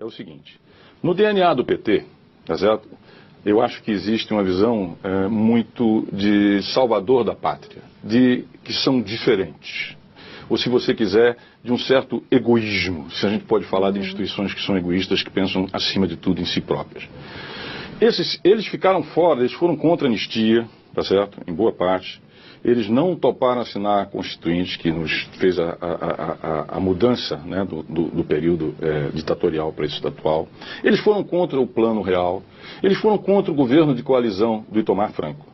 é o seguinte, no DNA do PT, tá certo? Eu acho que existe uma visão muito de salvador da pátria, de que são diferentes. Ou, se você quiser, de um certo egoísmo, se a gente pode falar de instituições que são egoístas, que pensam acima de tudo em si próprias. Eles ficaram fora, eles foram contra a anistia, tá certo? Em boa parte. Eles não toparam assinar a Constituinte, que nos fez a mudança, né, do período ditatorial para esse atual. Eles foram contra o Plano Real. Eles foram contra o governo de coalizão do Itamar Franco.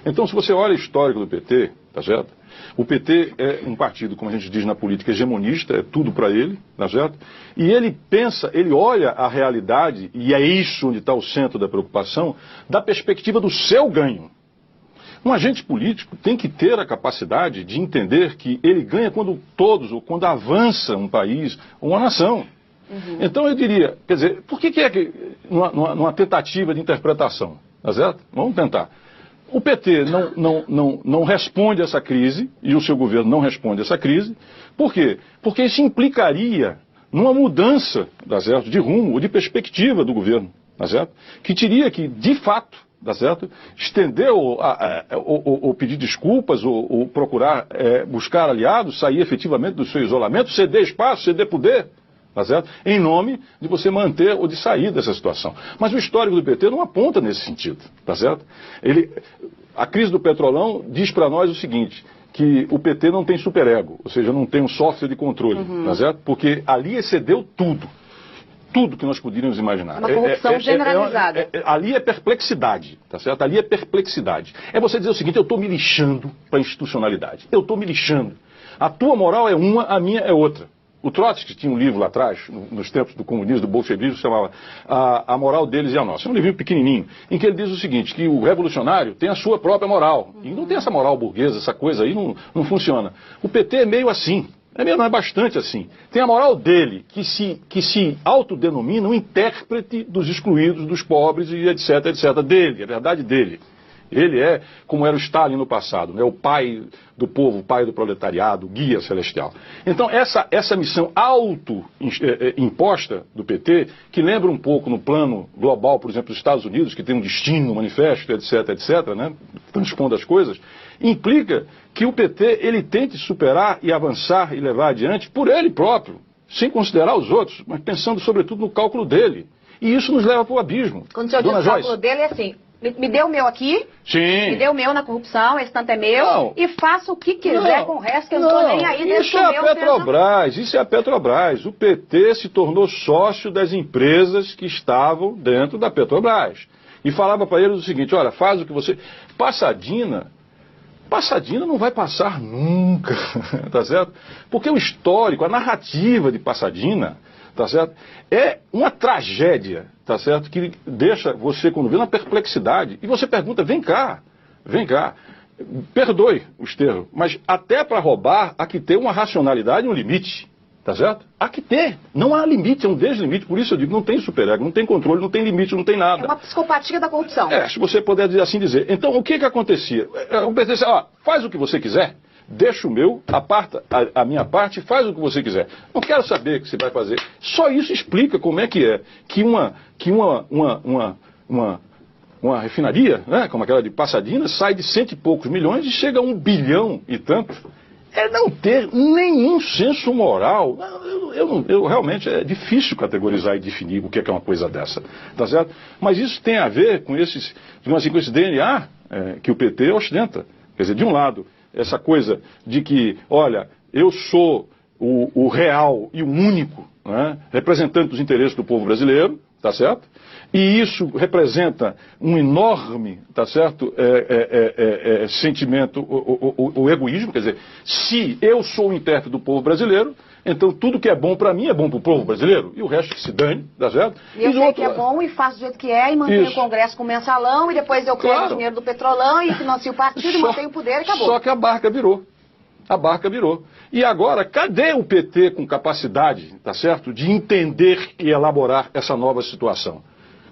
Então, se você olha o histórico do PT, tá certo? O PT é um partido, como a gente diz na política, hegemonista, é tudo para ele, tá certo? E ele pensa, ele olha a realidade, e é isso onde está o centro da preocupação, da perspectiva do seu ganho. Um agente político tem que ter a capacidade de entender que ele ganha quando todos, ou quando avança um país ou uma nação. Então eu diria, quer dizer, por que numa tentativa de interpretação, tá certo? Vamos tentar. O PT não responde a essa crise, e o seu governo não responde a essa crise. Por quê? Porque isso implicaria numa mudança, tá certo, de rumo ou de perspectiva do governo, tá certo? Que teria que, de fato, tá certo, estender ou pedir desculpas, ou procurar buscar aliados, sair efetivamente do seu isolamento, ceder espaço, ceder poder, tá certo? Em nome de você manter ou de sair dessa situação. Mas o histórico do PT não aponta nesse sentido, tá certo? A crise do Petrolão diz para nós o seguinte, que o PT não tem superego, ou seja, não tem um software de controle, tá certo? Porque ali excedeu tudo. Tudo que nós poderíamos imaginar. Uma corrupção generalizada. Ali é perplexidade, tá certo? Ali é perplexidade. É você dizer o seguinte, eu estou me lixando para a institucionalidade. Eu estou me lixando. A tua moral é uma, a minha é outra. O Trotsky tinha um livro lá atrás, nos tempos do comunismo, do bolchevismo, que se chamava A Moral Deles e a Nossa. É um livrinho pequenininho, em que ele diz o seguinte, que o revolucionário tem a sua própria moral. E não tem essa moral burguesa, essa coisa aí não funciona. O PT é meio assim. Não é bastante assim. Tem a moral dele, que se autodenomina um intérprete dos excluídos, dos pobres e etc, etc. Dele, a verdade dele. Ele é como era o Stalin no passado, né? O pai do povo, o pai do proletariado, o guia celestial. Então essa missão auto-imposta do PT, que lembra um pouco no plano global, por exemplo, dos Estados Unidos, que tem um destino, um manifesto, etc, etc, né? Transpondo as coisas, implica que o PT ele tente superar e avançar e levar adiante por ele próprio, sem considerar os outros, mas pensando sobretudo no cálculo dele. E isso nos leva para o abismo. Quando o senhor diz o cálculo dele é assim, me dê o meu aqui, sim, me dê o meu na corrupção, esse tanto é meu, e faça o que quiser com o resto, que eu não estou nem aí. Isso é a Petrobras, isso é a Petrobras. O PT se tornou sócio das empresas que estavam dentro da Petrobras. E falava para eles o seguinte, olha, faz o que você... Passadina não vai passar nunca, tá certo? Porque o histórico, a narrativa de Passadina, tá certo? É uma tragédia, tá certo? Que deixa você, quando vê, na perplexidade. E você pergunta, vem cá, perdoe o termos, mas até para roubar, há que ter uma racionalidade e um limite, tá certo? Há que ter, não há limite, é um deslimite, por isso eu digo, não tem superego, não tem controle, não tem limite, não tem nada. É uma psicopatia da corrupção. Se você puder assim dizer. Então, o que acontecia? O PT disse, faz o que você quiser, deixa o meu, aparta a minha parte, faz o que você quiser. Não quero saber o que você vai fazer. Só isso explica como é que uma refinaria, né, como aquela de Passadina, sai de 100 e poucos milhões e chega a 1 bilhão e tanto. É não ter nenhum senso moral. Eu realmente é difícil categorizar e definir o que é uma coisa dessa, tá certo? Mas isso tem a ver com esse DNA que o PT ostenta. Quer dizer, de um lado, essa coisa de que, olha, eu sou o real e o único, né, representante dos interesses do povo brasileiro, tá certo? E isso representa um enorme, tá certo, sentimento, o egoísmo, quer dizer, se eu sou o intérprete do povo brasileiro, então tudo que é bom para mim é bom para o povo brasileiro, e o resto que se dane, tá certo? E eu sei que é bom e faço do jeito que é, e mantenho o Congresso com mensalão, e depois eu pego o dinheiro do Petrolão, e financio o partido, e mantenho o poder, e acabou. Só que a barca virou. E agora, cadê o PT com capacidade, tá certo, de entender e elaborar essa nova situação?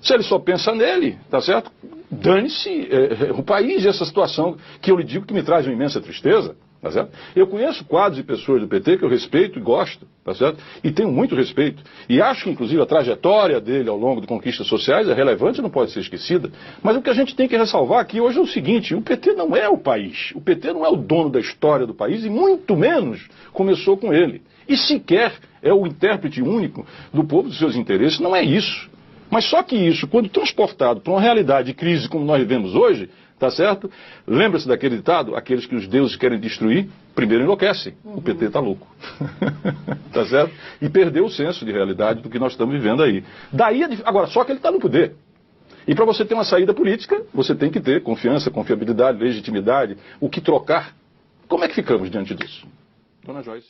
Se ele só pensa nele, tá certo? Dane-se o país e essa situação que eu lhe digo que me traz uma imensa tristeza, Tá certo? Eu conheço quadros e pessoas do PT que eu respeito e gosto, tá certo? E tenho muito respeito. E acho que, inclusive, a trajetória dele ao longo de conquistas sociais é relevante e não pode ser esquecida. Mas o que a gente tem que ressalvar aqui hoje é o seguinte: o PT não é o país. O PT não é o dono da história do país e muito menos começou com ele. E sequer é o intérprete único do povo dos seus interesses. Não é isso. Mas só que isso, quando transportado para uma realidade de crise como nós vivemos hoje, tá certo? Lembra-se daquele ditado? Aqueles que os deuses querem destruir, primeiro enlouquecem. O PT está louco. Tá certo? E perdeu o senso de realidade do que nós estamos vivendo aí. Daí, agora, só que ele está no poder. E para você ter uma saída política, você tem que ter confiança, confiabilidade, legitimidade, o que trocar. Como é que ficamos diante disso? Dona Joyce.